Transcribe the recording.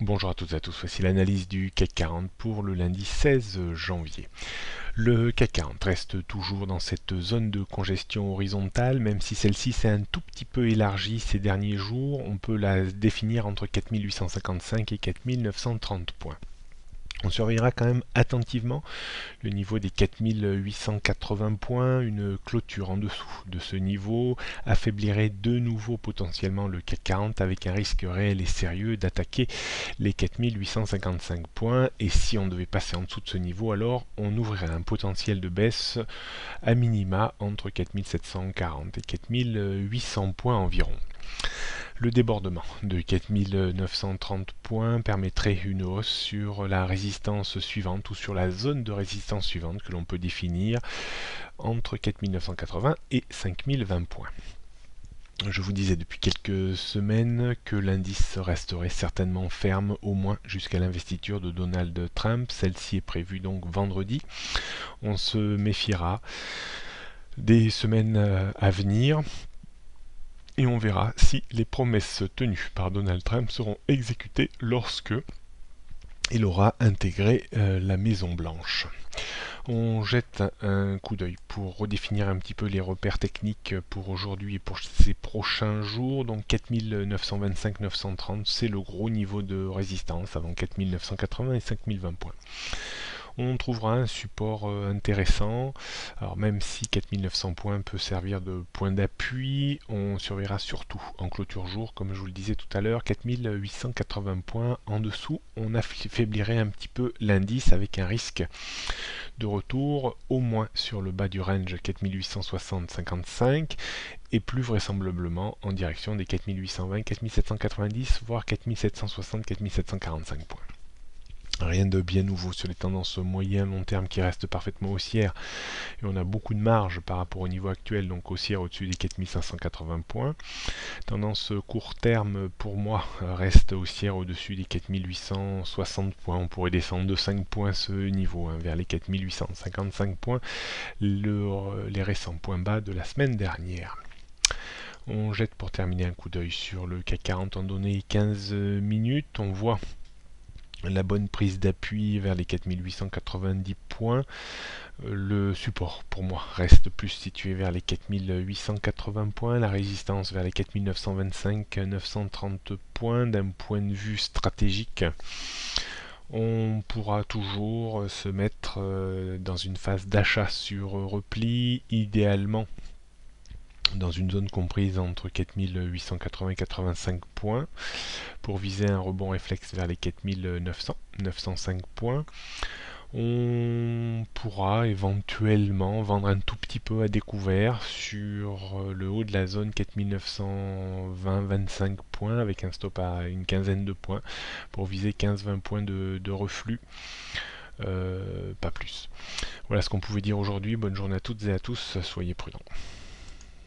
Bonjour à toutes et à tous, voici l'analyse du CAC 40 pour le lundi 16 janvier. Le CAC 40 reste toujours dans cette zone de congestion horizontale, même si celle-ci s'est un tout petit peu élargie ces derniers jours. On peut la définir entre 4855 et 4930 points. On surveillera quand même attentivement le niveau des 4880 points. Une clôture en dessous de ce niveau affaiblirait de nouveau potentiellement le CAC 40 avec un risque réel et sérieux d'attaquer les 4855 points. Et si on devait passer en dessous de ce niveau, alors on ouvrirait un potentiel de baisse à minima entre 4740 et 4800 points environ. Le débordement de 4930 points permettrait une hausse sur la résistance suivante ou sur la zone de résistance suivante que l'on peut définir entre 4980 et 5020 points. Je vous disais depuis quelques semaines que l'indice resterait certainement ferme au moins jusqu'à l'investiture de Donald Trump. Celle-ci est prévue donc vendredi. On se méfiera des semaines à venir. Et on verra si les promesses tenues par Donald Trump seront exécutées lorsque il aura intégré la Maison Blanche. On jette un coup d'œil pour redéfinir un petit peu les repères techniques pour aujourd'hui et pour ces prochains jours. Donc 4925-930, c'est le gros niveau de résistance avant 4980 et 5020 points. On trouvera un support intéressant. Alors même si 4900 points peut servir de point d'appui, on surveillera surtout en clôture jour, comme je vous le disais tout à l'heure, 4880 points en dessous. On affaiblirait un petit peu l'indice avec un risque de retour au moins sur le bas du range 4860-55 et plus vraisemblablement en direction des 4820, 4790 voire 4760, 4745 points. Rien de bien nouveau sur les tendances moyen-long terme qui restent parfaitement haussières et on a beaucoup de marge par rapport au niveau actuel, donc haussière au-dessus des 4580 points. Tendance court terme pour moi reste haussière au-dessus des 4860 points. On pourrait descendre de 5 points ce niveau vers les 4855 points, les récents points bas de la semaine dernière. On jette pour terminer un coup d'œil sur le CAC 40 en données 15 minutes. On voit la bonne prise d'appui vers les 4890 points. Le support pour moi reste plus situé vers les 4880 points, la résistance vers les 4925-930 points. D'un point de vue stratégique, on pourra toujours se mettre dans une phase d'achat sur repli, idéalement dans une zone comprise entre 4880 et 85 points pour viser un rebond réflexe vers les 4900, 905 points. On pourra éventuellement vendre un tout petit peu à découvert sur le haut de la zone 4920-25 points avec un stop à une quinzaine de points pour viser 15-20 points de reflux. Pas plus. Voilà ce qu'on pouvait dire aujourd'hui. Bonne journée à toutes et à tous. Soyez prudents.